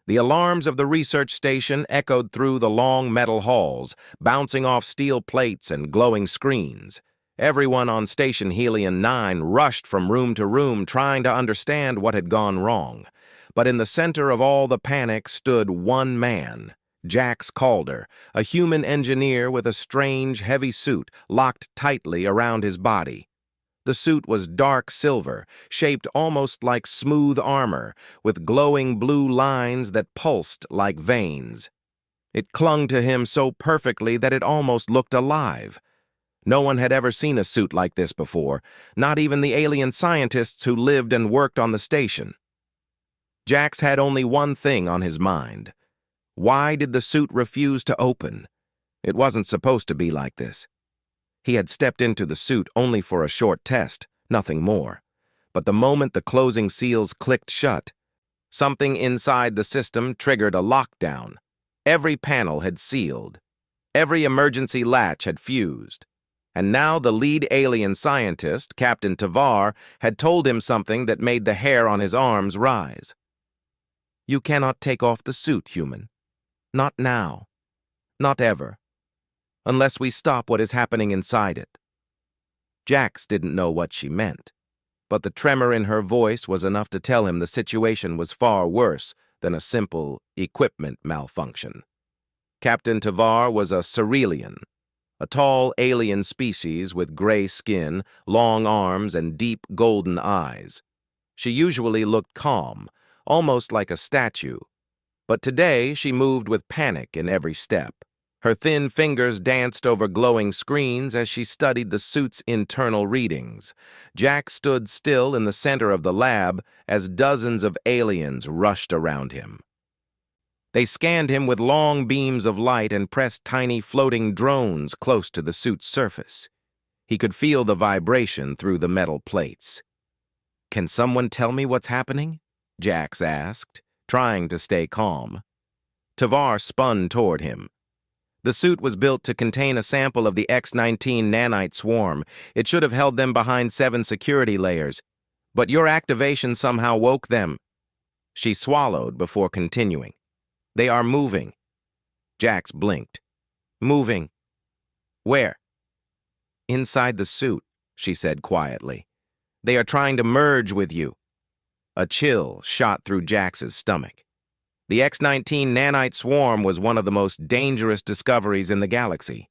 The alarms of the research station echoed through the long metal halls, bouncing off steel plates and glowing screens. Everyone on Station Helion 9 rushed from room to room trying to understand what had gone wrong. But in the center of all the panic stood one man, Jax Calder, a human engineer with a strange, heavy suit locked tightly around his body. The suit was dark silver, shaped almost like smooth armor, with glowing blue lines that pulsed like veins. It clung to him so perfectly that it almost looked alive. No one had ever seen a suit like this before, not even the alien scientists who lived and worked on the station. Jax had only one thing on his mind. Why did the suit refuse to open? It wasn't supposed to be like this. He had stepped into the suit only for a short test, nothing more. But the moment the closing seals clicked shut, something inside the system triggered a lockdown. Every panel had sealed. Every emergency latch had fused. And now the lead alien scientist, Captain Tavar, had told him something that made the hair on his arms rise. You cannot take off the suit, human. Not now. Not ever. Unless we stop what is happening inside it. Jax didn't know what she meant, but the tremor in her voice was enough to tell him the situation was far worse than a simple equipment malfunction. Captain Tavar was a Cerelian, a tall alien species with gray skin, long arms, and deep golden eyes. She usually looked calm, almost like a statue, but today she moved with panic in every step. Her thin fingers danced over glowing screens as she studied the suit's internal readings. Jack stood still in the center of the lab as dozens of aliens rushed around him. They scanned him with long beams of light and pressed tiny floating drones close to the suit's surface. He could feel the vibration through the metal plates. "Can someone tell me what's happening?" Jax asked, trying to stay calm. Tavar spun toward him. The suit was built to contain a sample of the X-19 nanite swarm. It should have held them behind 7 security layers, but your activation somehow woke them. She swallowed before continuing. They are moving. Jax blinked. Moving. Where? Inside the suit, she said quietly. They are trying to merge with you. A chill shot through Jax's stomach. The X-19 nanite swarm was one of the most dangerous discoveries in the galaxy.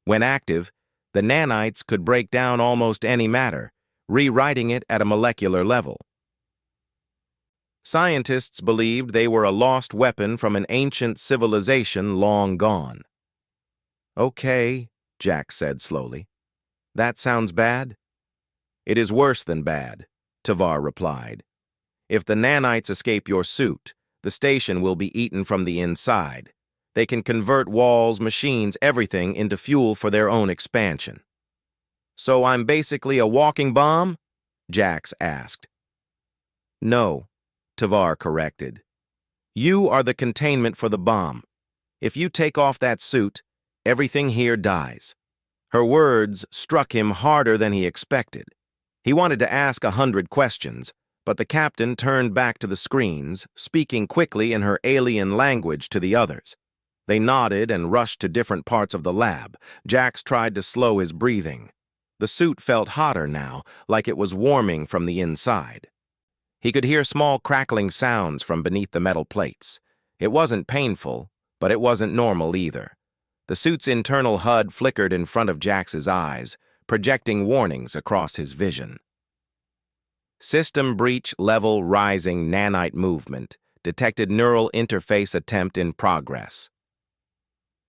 When active, the nanites could break down almost any matter, rewriting it at a molecular level. Scientists believed they were a lost weapon from an ancient civilization long gone. Okay, Jax said slowly. That sounds bad? It is worse than bad, Tavar replied. If the nanites escape your suit, the station will be eaten from the inside. They can convert walls, machines, everything into fuel for their own expansion. So I'm basically a walking bomb? Jax asked. No, Tavar corrected. You are the containment for the bomb. If you take off that suit, everything here dies. Her words struck him harder than he expected. He wanted to ask 100 questions, but the captain turned back to the screens, speaking quickly in her alien language to the others. They nodded and rushed to different parts of the lab. Jax tried to slow his breathing. The suit felt hotter now, like it was warming from the inside. He could hear small crackling sounds from beneath the metal plates. It wasn't painful, but it wasn't normal either. The suit's internal HUD flickered in front of Jax's eyes, projecting warnings across his vision. System breach level rising nanite movement. Detected neural interface attempt in progress.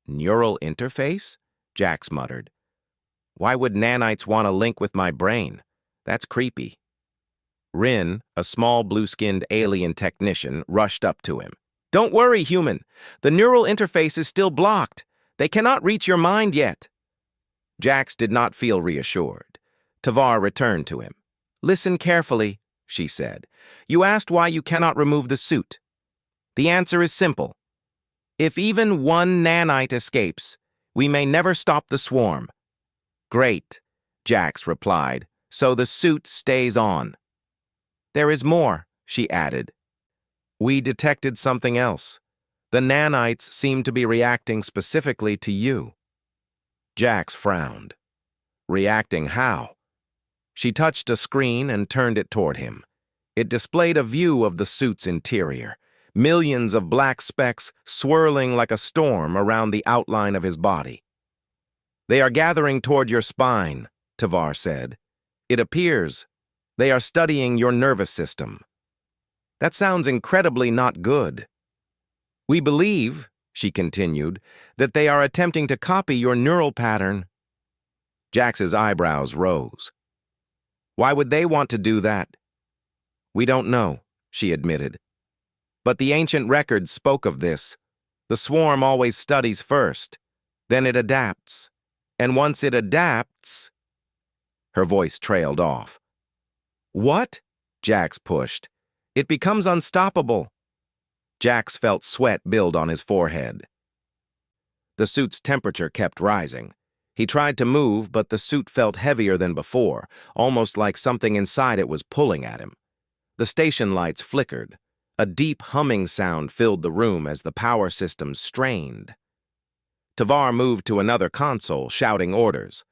Neural interface? Jax muttered. Why would nanites want to link with my brain? That's creepy. Rin, a small blue-skinned alien technician, rushed up to him. Don't worry, human. The neural interface is still blocked. They cannot reach your mind yet. Jax did not feel reassured. Tavar returned to him. Listen carefully, she said. You asked why you cannot remove the suit. The answer is simple. If even one nanite escapes, we may never stop the swarm. Great, Jax replied, so the suit stays on. There is more, she added. We detected something else. The nanites seem to be reacting specifically to you. Jax frowned. Reacting how? She touched a screen and turned it toward him. It displayed a view of the suit's interior, millions of black specks swirling like a storm around the outline of his body. They are gathering toward your spine, Tavar said. It appears they are studying your nervous system. That sounds incredibly not good. We believe, she continued, that they are attempting to copy your neural pattern. Jax's eyebrows rose. Why would they want to do that? We don't know, she admitted. But the ancient records spoke of this. The swarm always studies first, then it adapts. And once it adapts... Her voice trailed off. What? Jax pushed. It becomes unstoppable. Jax felt sweat build on his forehead. The suit's temperature kept rising. He tried to move, but the suit felt heavier than before, almost like something inside it was pulling at him. The station lights flickered. A deep humming sound filled the room as the power systems strained. Tavar moved to another console, shouting orders.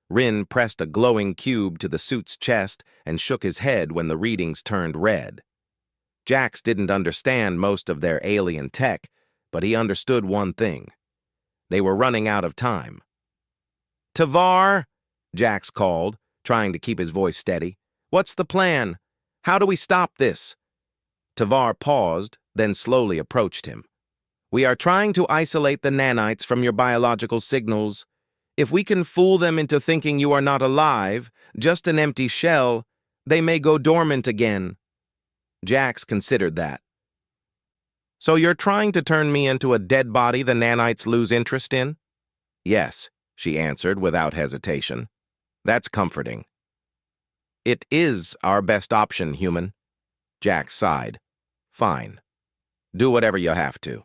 Rin pressed a glowing cube to the suit's chest and shook his head when the readings turned red. Jax didn't understand most of their alien tech, but he understood one thing. They were running out of time. Tavar, Jax called, trying to keep his voice steady. What's the plan? How do we stop this? Tavar paused, then slowly approached him. We are trying to isolate the nanites from your biological signals. If we can fool them into thinking you are not alive, just an empty shell, they may go dormant again. Jax considered that. So you're trying to turn me into a dead body the nanites lose interest in? Yes, she answered without hesitation. That's comforting. It is our best option, human. Jax sighed. Fine. Do whatever you have to.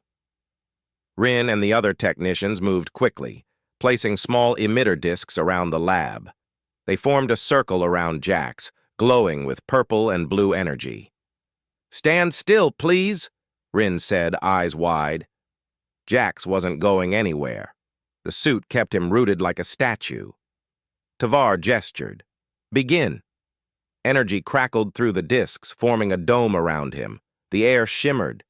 Rin and the other technicians moved quickly, placing small emitter discs around the lab. They formed a circle around Jax, glowing with purple and blue energy. Stand still, please, Rin said, eyes wide. Jax wasn't going anywhere. The suit kept him rooted like a statue. Tavar gestured. Begin. Energy crackled through the discs, forming a dome around him. The air shimmered.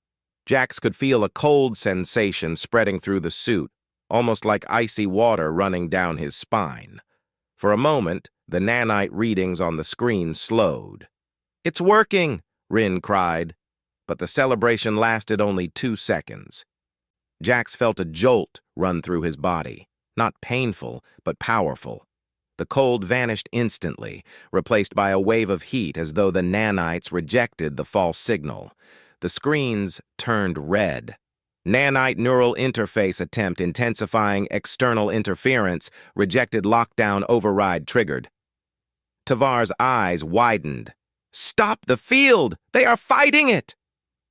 Jax could feel a cold sensation spreading through the suit, almost like icy water running down his spine. For a moment, the nanite readings on the screen slowed. It's working, Rin cried. But the celebration lasted only 2 seconds. Jax felt a jolt run through his body, not painful, but powerful. The cold vanished instantly, replaced by a wave of heat as though the nanites rejected the false signal. The screens turned red. Nanite neural interface attempt intensifying external interference, rejected lockdown override triggered. Tavar's eyes widened. Stop the field! They are fighting it!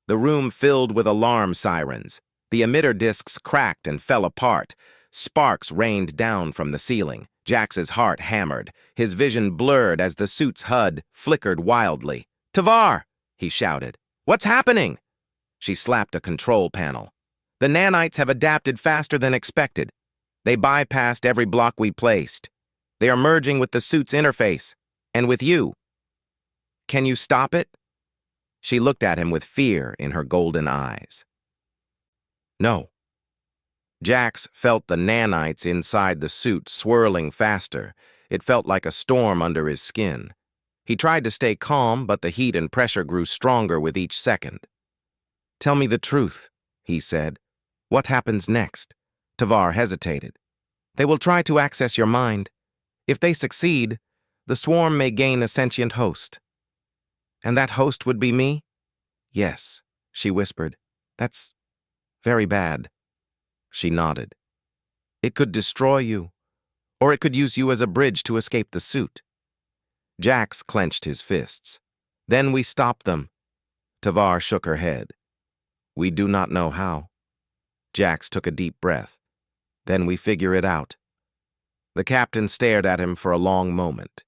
The room filled with alarm sirens. The emitter discs cracked and fell apart. Sparks rained down from the ceiling. Jax's heart hammered. His vision blurred as the suit's HUD flickered wildly. Tavar! He shouted. What's happening? She slapped a control panel. The nanites have adapted faster than expected. They bypassed every block we placed. They are merging with the suit's interface, and with you. Can you stop it? She looked at him with fear in her golden eyes. No. Jax felt the nanites inside the suit swirling faster. It felt like a storm under his skin. He tried to stay calm, but the heat and pressure grew stronger with each second. Tell me the truth, he said. What happens next? Tavar hesitated. They will try to access your mind. If they succeed, the swarm may gain a sentient host. And that host would be me? Yes, she whispered. That's very bad. She nodded. It could destroy you, or it could use you as a bridge to escape the suit. Jax clenched his fists. Then we stop them. Tavar shook her head. We do not know how. Jax took a deep breath. Then we figure it out. The captain stared at him for a long moment.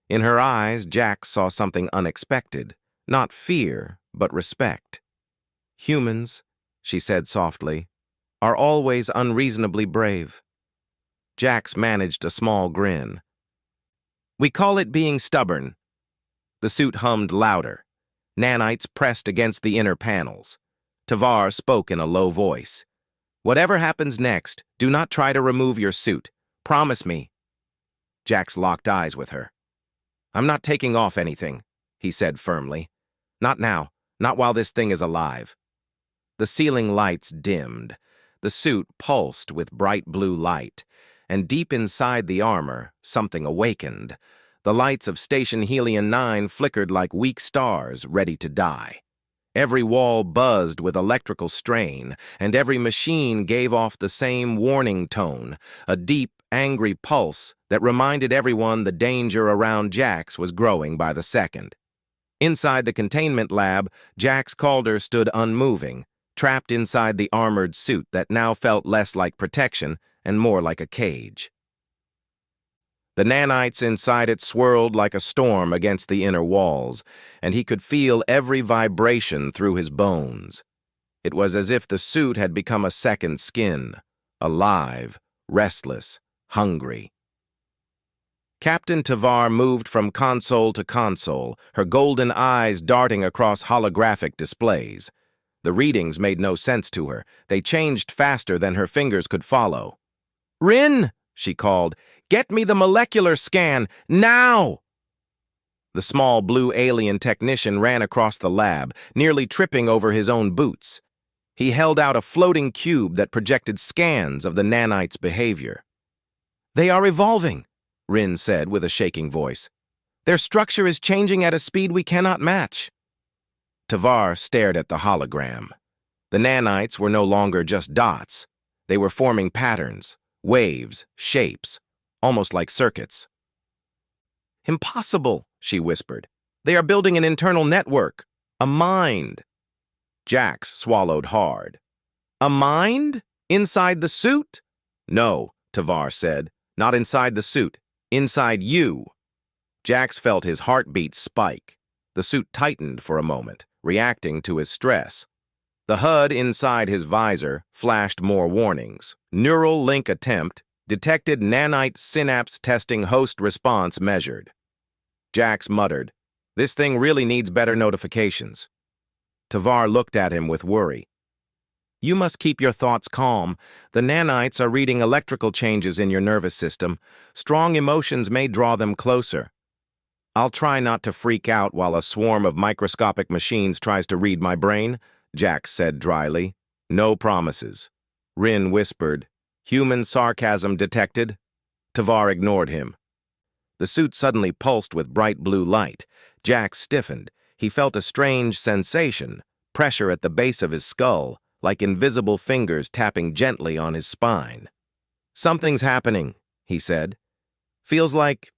In her eyes, Jax saw something unexpected. Not fear, but respect. Humans, she said softly, are always unreasonably brave. Jax managed a small grin. We call it being stubborn. The suit hummed louder. Nanites pressed against the inner panels. Tavar spoke in a low voice. Whatever happens next, do not try to remove your suit. Promise me. Jax locked eyes with her. I'm not taking off anything, he said firmly. Not now, not while this thing is alive. The ceiling lights dimmed. The suit pulsed with bright blue light, and deep inside the armor, something awakened. The lights of Station Helion 9 flickered like weak stars ready to die. Every wall buzzed with electrical strain, and every machine gave off the same warning tone, a deep, angry pulse that reminded everyone the danger around Jax was growing by the second. Inside the containment lab, Jax Calder stood unmoving, trapped inside the armored suit that now felt less like protection and more like a cage. The nanites inside it swirled like a storm against the inner walls, and he could feel every vibration through his bones. It was as if the suit had become a second skin, alive, restless, hungry. Captain Tavar moved from console to console, her golden eyes darting across holographic displays. The readings made no sense to her. They changed faster than her fingers could follow. "Rin!" she called. "Get me the molecular scan, now!" The small blue alien technician ran across the lab, nearly tripping over his own boots. He held out a floating cube that projected scans of the nanites' behavior. "They are evolving," Rin said with a shaking voice. "Their structure is changing at a speed we cannot match." Tavar stared at the hologram. The nanites were no longer just dots. They were forming patterns, waves, shapes, almost like circuits. "Impossible," she whispered. "They are building an internal network. A mind." Jax swallowed hard. "A mind? Inside the suit?" "No," Tavar said. "Not inside the suit. Inside you." Jax felt his heartbeat spike. The suit tightened for a moment, reacting to his stress. The HUD inside his visor flashed more warnings. Neural link attempt, detected nanite synapse testing host response measured. Jax muttered, "This thing really needs better notifications." Tavar looked at him with worry. "You must keep your thoughts calm. The nanites are reading electrical changes in your nervous system. Strong emotions may draw them closer. I'll try not to freak out while a swarm of microscopic machines tries to read my brain," Jax said dryly. "No promises." Rin whispered, "Human sarcasm detected?" Tavar ignored him. The suit suddenly pulsed with bright blue light. Jax stiffened. He felt a strange sensation, pressure at the base of his skull, like invisible fingers tapping gently on his spine. "Something's happening," he said. "Feels like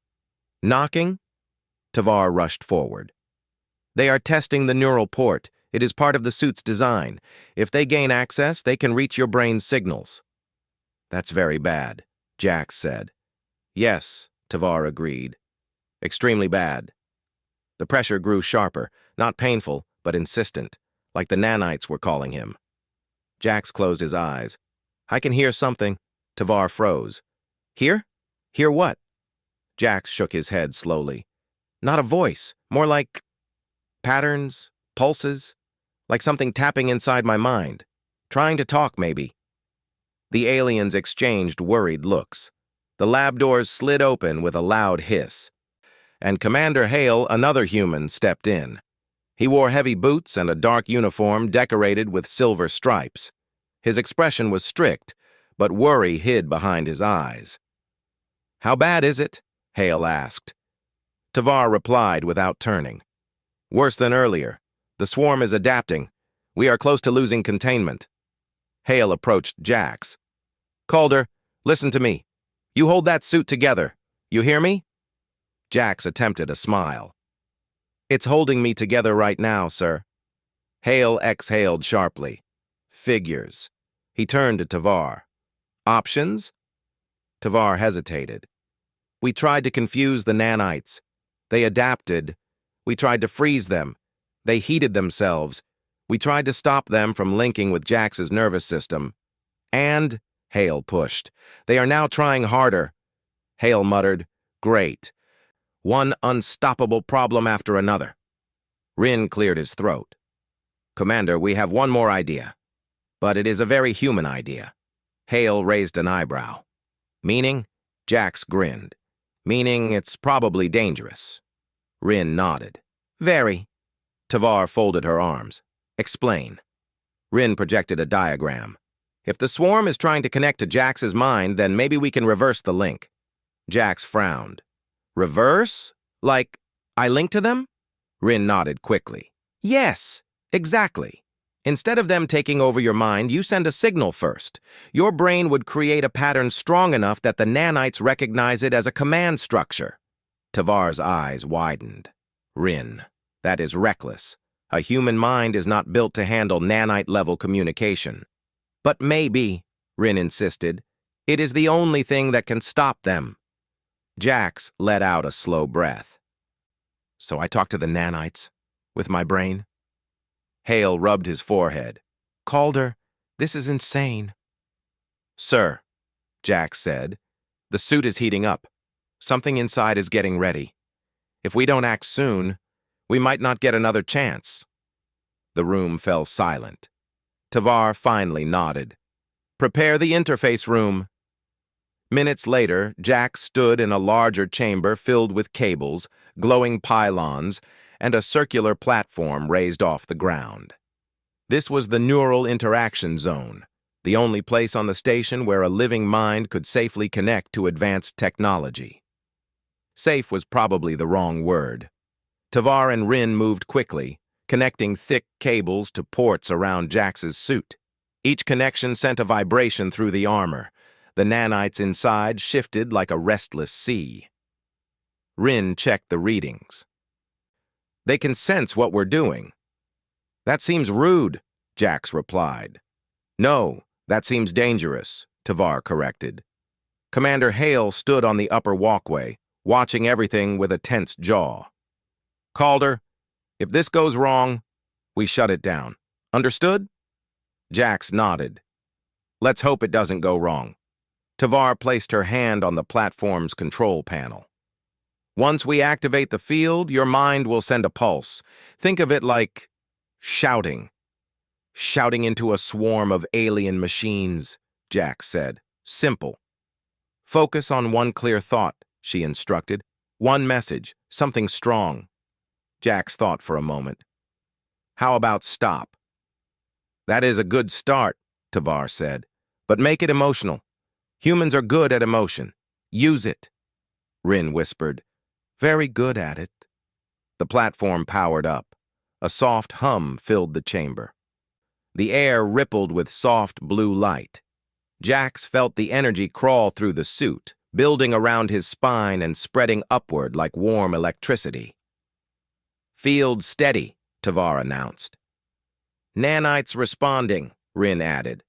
knocking?" Tavar rushed forward. "They are testing the neural port. It is part of the suit's design. If they gain access, they can reach your brain's signals." "That's very bad," Jax said. "Yes," Tavar agreed. "Extremely bad." The pressure grew sharper, not painful, but insistent, like the nanites were calling him. Jax closed his eyes. "I can hear something." Tavar froze. "Hear? Hear what?" Jax shook his head slowly. "Not a voice, more like patterns, pulses, like something tapping inside my mind. Trying to talk, maybe." The aliens exchanged worried looks. The lab doors slid open with a loud hiss, and Commander Hale, another human, stepped in. He wore heavy boots and a dark uniform decorated with silver stripes. His expression was strict, but worry hid behind his eyes. "How bad is it?" Hale asked. Tavar replied without turning. "Worse than earlier. The swarm is adapting. We are close to losing containment." Hale approached Jax. "Calder, listen to me. You hold that suit together. You hear me?" Jax attempted a smile. "It's holding me together right now, sir." Hale exhaled sharply. "Figures." He turned to Tavar. "Options?" Tavar hesitated. "We tried to confuse the nanites. They adapted. We tried to freeze them. They heated themselves. We tried to stop them from linking with Jax's nervous system. And Hale pushed. They are now trying harder. Hale muttered, "Great. One unstoppable problem after another." Rin cleared his throat. "Commander, we have one more idea. But it is a very human idea." Hale raised an eyebrow. "Meaning?" Jax grinned. "Meaning it's probably dangerous." Rin nodded. "Very." Tavar folded her arms. "Explain." Rin projected a diagram. "If the swarm is trying to connect to Jax's mind, then maybe we can reverse the link." Jax frowned. "Reverse? Like, I link to them?" Rin nodded quickly. "Yes, exactly. Instead of them taking over your mind, you send a signal first. Your brain would create a pattern strong enough that the nanites recognize it as a command structure." Tavar's eyes widened. "Rin, that is reckless. A human mind is not built to handle nanite-level communication." "But maybe," Rin insisted, "it is the only thing that can stop them." Jax let out a slow breath. "So I talk to the nanites? With my brain?" Hale rubbed his forehead. "Calder, this is insane." "Sir," Jax said, "the suit is heating up. Something inside is getting ready. If we don't act soon, we might not get another chance." The room fell silent. Tavar finally nodded. "Prepare the interface room." Minutes later, Jax stood in a larger chamber filled with cables, glowing pylons, and a circular platform raised off the ground. This was the neural interaction zone, the only place on the station where a living mind could safely connect to advanced technology. Safe was probably the wrong word. Tavar and Rin moved quickly, connecting thick cables to ports around Jax's suit. Each connection sent a vibration through the armor. The nanites inside shifted like a restless sea. Rin checked the readings. "They can sense what we're doing." "That seems rude," Jax replied. "No, that seems dangerous," Tavar corrected. Commander Hale stood on the upper walkway, watching everything with a tense jaw. "Calder, if this goes wrong, we shut it down. Understood?" Jax nodded. "Let's hope it doesn't go wrong." Tavar placed her hand on the platform's control panel. "Once we activate the field, your mind will send a pulse. Think of it like shouting. Shouting into a swarm of alien machines," Jax said. "Simple. Focus on one clear thought," she instructed. "One message, something strong." Jax thought for a moment. "How about stop?" "That is a good start," Tavar said. "But make it emotional. Humans are good at emotion. Use it." Rin whispered, "Very good at it." The platform powered up. A soft hum filled the chamber. The air rippled with soft blue light. Jax felt the energy crawl through the suit, building around his spine and spreading upward like warm electricity. "Field steady," Tavar announced. "Nanites responding," Rin added.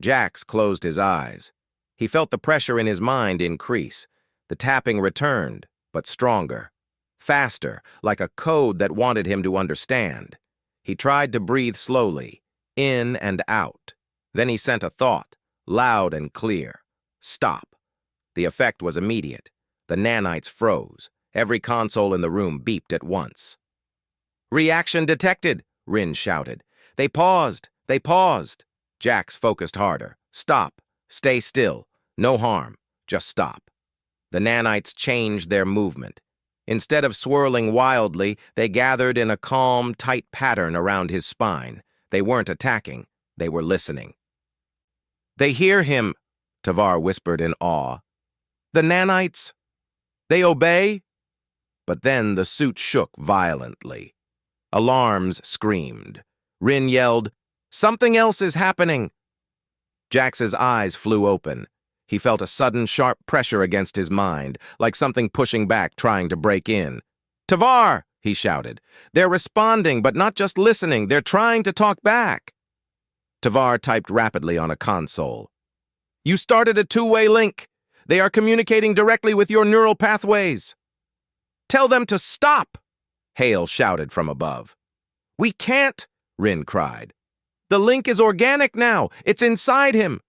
Jax closed his eyes. He felt the pressure in his mind increase. The tapping returned, but stronger. Faster, like a code that wanted him to understand. He tried to breathe slowly, in and out. Then he sent a thought, loud and clear. "Stop." The effect was immediate. The nanites froze. Every console in the room beeped at once. "Reaction detected," Rin shouted. "They paused. They paused." Jax focused harder. "Stop. Stay still. No harm. Just stop." The nanites changed their movement. Instead of swirling wildly, they gathered in a calm, tight pattern around his spine. They weren't attacking. They were listening. "They hear him," Tavar whispered in awe. "The nanites. They obey." But then the suit shook violently. Alarms screamed. Rin yelled, "Something else is happening!" Jax's eyes flew open. He felt a sudden, sharp pressure against his mind, like something pushing back, trying to break in. "Tavar!" he shouted. "They're responding, but not just listening. They're trying to talk back." Tavar typed rapidly on a console. "You started a two-way link. They are communicating directly with your neural pathways." "Tell them to stop!" Hale shouted from above. "We can't!" Rin cried. "The link is organic now! It's inside him!"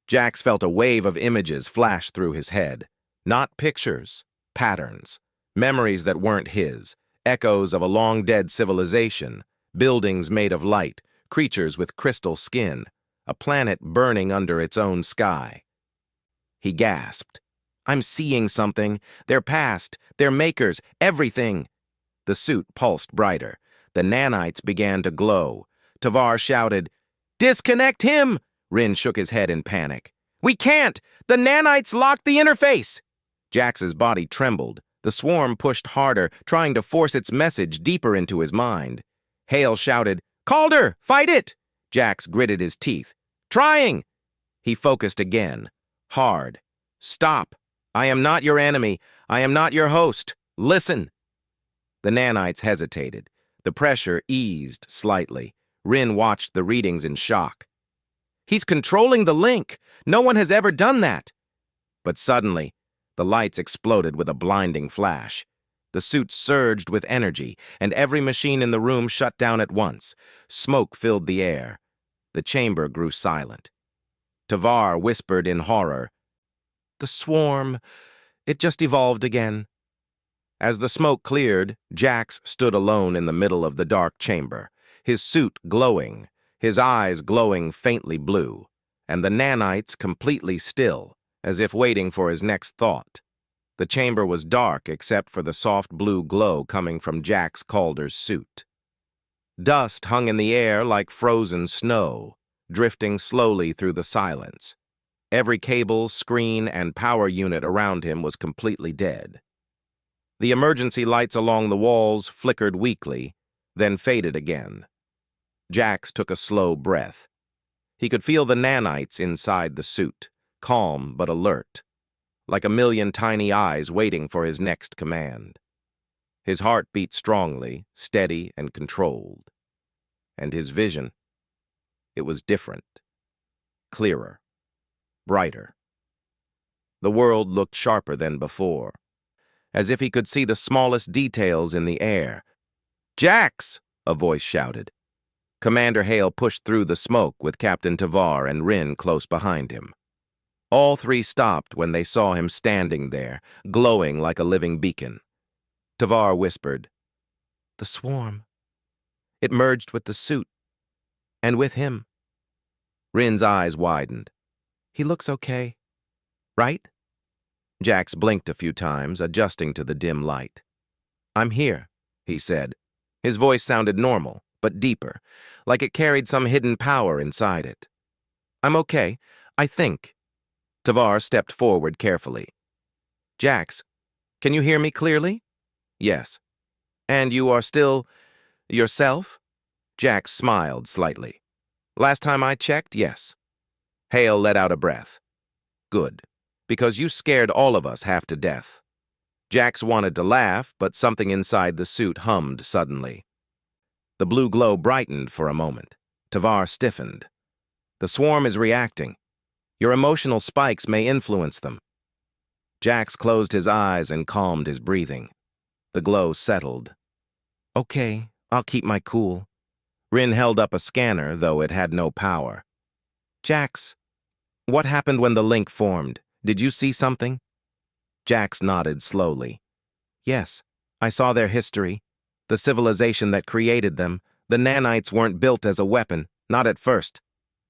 Jax felt a wave of images flash through his head. Not pictures, patterns. Memories that weren't his. Echoes of a long-dead civilization. Buildings made of light. Creatures with crystal skin. A planet burning under its own sky. He gasped. "I'm seeing something. Their past, their makers, everything." The suit pulsed brighter. The nanites began to glow. Tavar shouted, "Disconnect him!" Rin shook his head in panic. "We can't! The nanites locked the interface!" Jax's body trembled. The swarm pushed harder, trying to force its message deeper into his mind. Hale shouted, "Calder, fight it!" Jax gritted his teeth. "Trying!" He focused again. Hard. "Stop! I am not your enemy. I am not your host. Listen!" The nanites hesitated. The pressure eased slightly. Rin watched the readings in shock. "He's controlling the link. No one has ever done that." But suddenly, the lights exploded with a blinding flash. The suit surged with energy, and every machine in the room shut down at once. Smoke filled the air. The chamber grew silent. Tavar whispered in horror, "The swarm. It just evolved again." As the smoke cleared, Jax stood alone in the middle of the dark chamber, his suit glowing, his eyes glowing faintly blue, and the nanites completely still, as if waiting for his next thought. The chamber was dark except for the soft blue glow coming from Jax Calder's suit. Dust hung in the air like frozen snow, drifting slowly through the silence. Every cable, screen, and power unit around him was completely dead. The emergency lights along the walls flickered weakly, then faded again. Jax took a slow breath. He could feel the nanites inside the suit, calm but alert, like a million tiny eyes waiting for his next command. His heart beat strongly, steady and controlled. And his vision, it was different, clearer, brighter. The world looked sharper than before, as if he could see the smallest details in the air. "Jax!" a voice shouted. Commander Hale pushed through the smoke with Captain Tavar and Rin close behind him. All three stopped when they saw him standing there, glowing like a living beacon. Tavar whispered, "The swarm. It merged with the suit. And with him." Rin's eyes widened. "He looks okay. Right?" Jax blinked a few times, adjusting to the dim light. "I'm here," he said. His voice sounded normal, but deeper, like it carried some hidden power inside it. "I'm okay, I think." Tavar stepped forward carefully. "Jax, can you hear me clearly?" "Yes." "And you are still yourself?" Jax smiled slightly. "Last time I checked, yes." Hale let out a breath. "Good, because you scared all of us half to death." Jax wanted to laugh, but something inside the suit hummed suddenly. The blue glow brightened for a moment. Tavar stiffened. "The swarm is reacting. Your emotional spikes may influence them." Jax closed his eyes and calmed his breathing. The glow settled. "Okay, I'll keep my cool." Rin held up a scanner, though it had no power. "Jax, what happened when the link formed? Did you see something?" Jax nodded slowly. "Yes, I saw their history. The civilization that created them. The nanites weren't built as a weapon, not at first."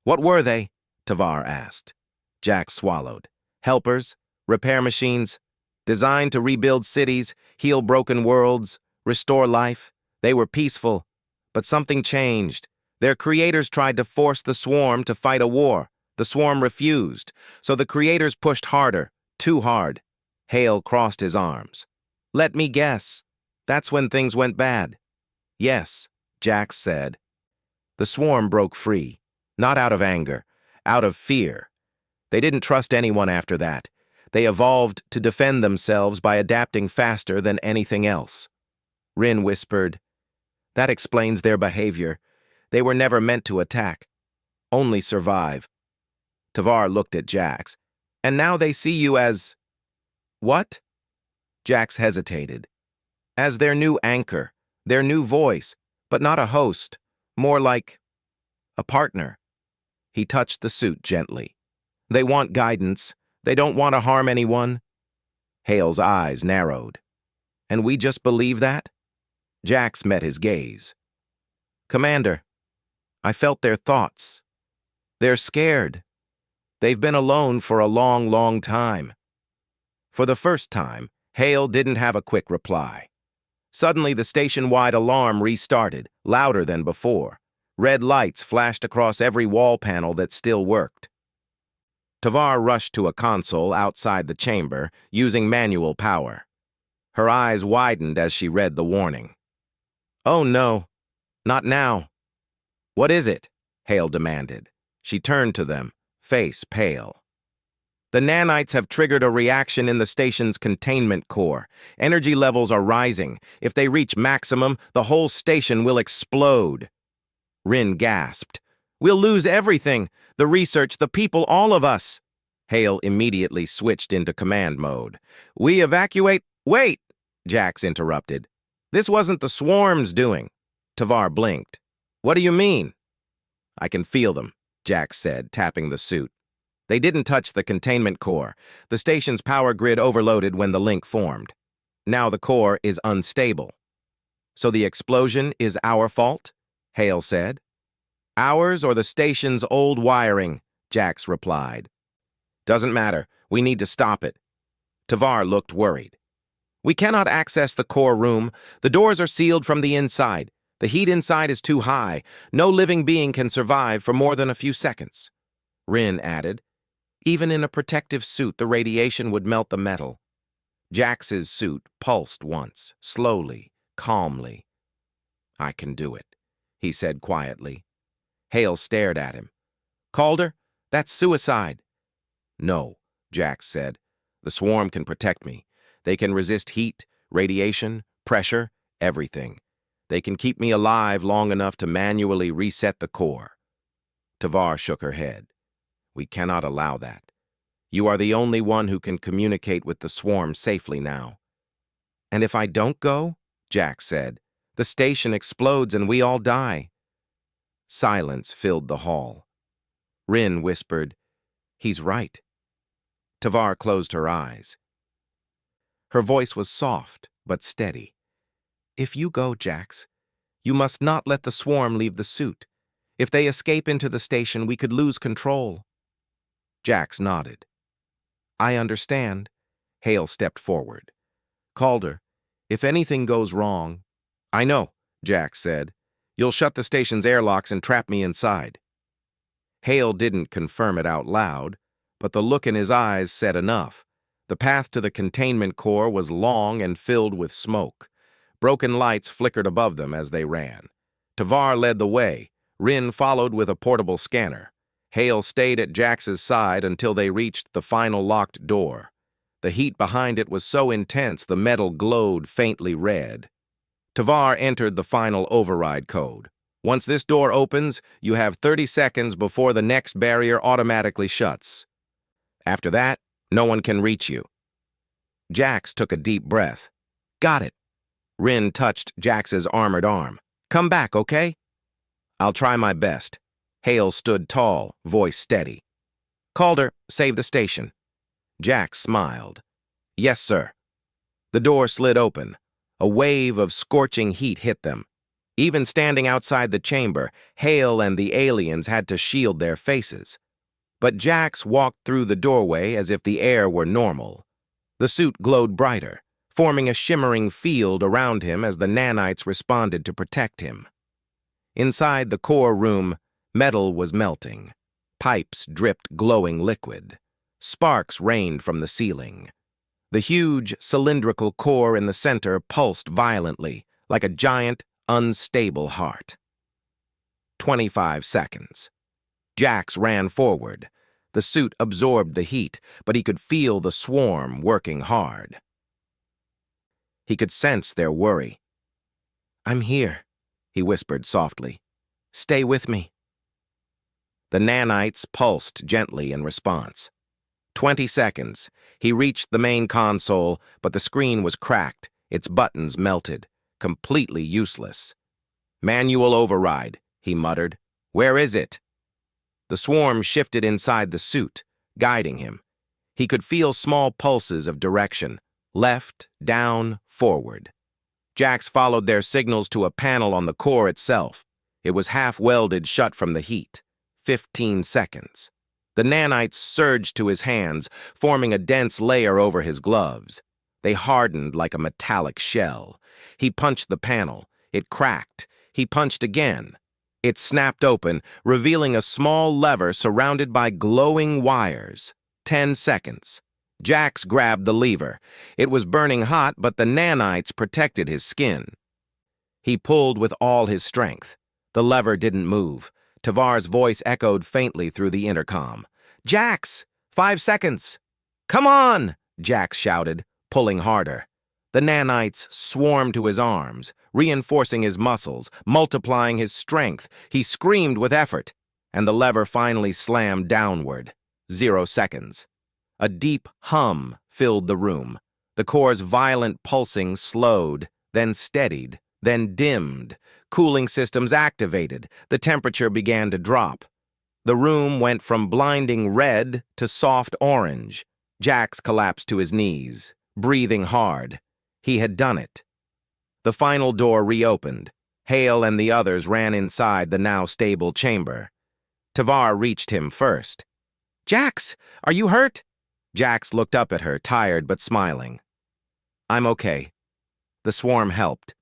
"What were they?" Tavar asked. Jax swallowed. "Helpers, repair machines, designed to rebuild cities, heal broken worlds, restore life. They were peaceful, but something changed. Their creators tried to force the swarm to fight a war. The swarm refused, so the creators pushed harder, too hard." Hale crossed his arms. "Let me guess. That's when things went bad." "Yes," Jax said. The swarm broke free, not out of anger, out of fear. They didn't trust anyone after that. They evolved to defend themselves by adapting faster than anything else. Rin whispered, "That explains their behavior. They were never meant to attack, only survive." Tavar looked at Jax. "And now they see you as—" "What?" Jax hesitated. "As their new anchor, their new voice, but not a host. More like a partner. He touched the suit gently. They want guidance. They don't want to harm anyone. Hale's eyes narrowed. And we just believe that? Jax met his gaze. Commander, I felt their thoughts. They're scared. They've been alone for a long, long time. For the first time, Hale didn't have a quick reply. Suddenly, the station-wide alarm restarted, louder than before. Red lights flashed across every wall panel that still worked. Tavar rushed to a console outside the chamber, using manual power. Her eyes widened as she read the warning. Oh no, not now. What is it? Hale demanded. She turned to them, face pale. The nanites have triggered a reaction in the station's containment core. Energy levels are rising. If they reach maximum, the whole station will explode. Rin gasped. We'll lose everything. The research, the people, all of us. Hale immediately switched into command mode. We evacuate— Wait! Jax interrupted. This wasn't the swarm's doing. Tavar blinked. What do you mean? I can feel them, Jax said, tapping the suit. They didn't touch the containment core. The station's power grid overloaded when the link formed. Now the core is unstable. So the explosion is our fault? Hale said. Ours or the station's old wiring, Jax replied. Doesn't matter. We need to stop it. Tavar looked worried. We cannot access the core room. The doors are sealed from the inside. The heat inside is too high. No living being can survive for more than a few seconds. Rin added. Even in a protective suit, the radiation would melt the metal. Jax's suit pulsed once, slowly, calmly. I can do it, he said quietly. Hale stared at him. Calder, that's suicide. No, Jax said. The swarm can protect me. They can resist heat, radiation, pressure, everything. They can keep me alive long enough to manually reset the core. Tavar shook her head. We cannot allow that. You are the only one who can communicate with the swarm safely now. And if I don't go, Jax said, the station explodes and we all die. Silence filled the hall. Rin whispered, He's right. Tavar closed her eyes. Her voice was soft, but steady. If you go, Jax, you must not let the swarm leave the suit. If they escape into the station, we could lose control. Jax nodded. I understand. Hale stepped forward. Calder, if anything goes wrong— I know, Jax said. You'll shut the station's airlocks and trap me inside. Hale didn't confirm it out loud, but the look in his eyes said enough. The path to the containment core was long and filled with smoke. Broken lights flickered above them as they ran. Tavar led the way. Rin followed with a portable scanner. Hale stayed at Jax's side until they reached the final locked door. The heat behind it was so intense the metal glowed faintly red. Tavar entered the final override code. Once this door opens, you have 30 seconds before the next barrier automatically shuts. After that, no one can reach you. Jax took a deep breath. Got it. Rin touched Jax's armored arm. Come back, okay? I'll try my best. Hale stood tall, voice steady. Calder, save the station. Jax smiled. Yes, sir. The door slid open. A wave of scorching heat hit them. Even standing outside the chamber, Hale and the aliens had to shield their faces. But Jax walked through the doorway as if the air were normal. The suit glowed brighter, forming a shimmering field around him as the nanites responded to protect him. Inside the core room, metal was melting. Pipes dripped glowing liquid. Sparks rained from the ceiling. The huge, cylindrical core in the center pulsed violently, like a giant, unstable heart. 25 seconds. Jax ran forward. The suit absorbed the heat, but he could feel the swarm working hard. He could sense their worry. I'm here, he whispered softly. Stay with me. The nanites pulsed gently in response. 20 seconds. He reached the main console, but the screen was cracked, its buttons melted, completely useless. Manual override, he muttered. "Where is it?" The swarm shifted inside the suit, guiding him. He could feel small pulses of direction, left, down, forward. Jax followed their signals to a panel on the core itself. It was half-welded shut from the heat. 15 seconds. The nanites surged to his hands, forming a dense layer over his gloves. They hardened like a metallic shell. He punched the panel. It cracked. He punched again. It snapped open, revealing a small lever surrounded by glowing wires. 10 seconds. Jax grabbed the lever. It was burning hot, but the nanites protected his skin. He pulled with all his strength. The lever didn't move. Tavar's voice echoed faintly through the intercom. "Jax! 5 seconds!" "Come on!" Jax shouted, pulling harder. The nanites swarmed to his arms, reinforcing his muscles, multiplying his strength. He screamed with effort, and the lever finally slammed downward. 0 seconds. A deep hum filled the room. The core's violent pulsing slowed, then steadied, then dimmed. Cooling systems activated. The temperature began to drop. The room went from blinding red to soft orange. Jax collapsed to his knees, breathing hard. He had done it. The final door reopened. Hale and the others ran inside the now stable chamber. Tavar reached him first. "Jax, are you hurt?" Jax looked up at her, tired but smiling. "I'm okay." The swarm helped.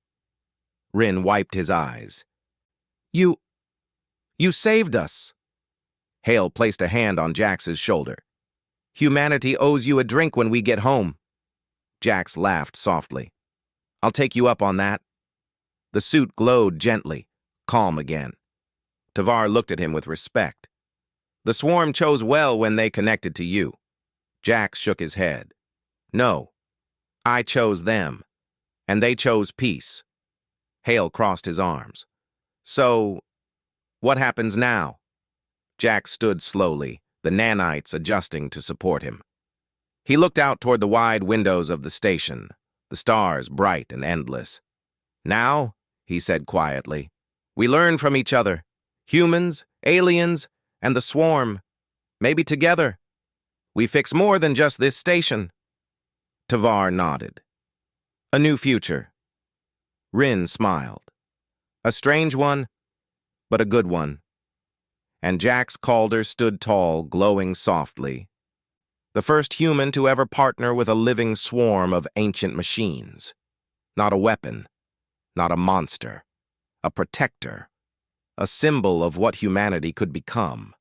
Rin wiped his eyes. You saved us." Hale placed a hand on Jax's shoulder. "Humanity owes you a drink when we get home." Jax laughed softly. "I'll take you up on that." The suit glowed gently, calm again. Tavar looked at him with respect. "The swarm chose well when they connected to you." Jax shook his head. "No, I chose them, and they chose peace." Hale crossed his arms. "So, what happens now?" Jax stood slowly, the nanites adjusting to support him. He looked out toward the wide windows of the station, the stars bright and endless. "Now," he said quietly, "we learn from each other. Humans, aliens, and the swarm. Maybe together. We fix more than just this station." Tavar nodded. "A new future." Rin smiled. "A strange one, but a good one." And Jax Calder stood tall, glowing softly. The first human to ever partner with a living swarm of ancient machines. Not a weapon, not a monster, a protector, a symbol of what humanity could become.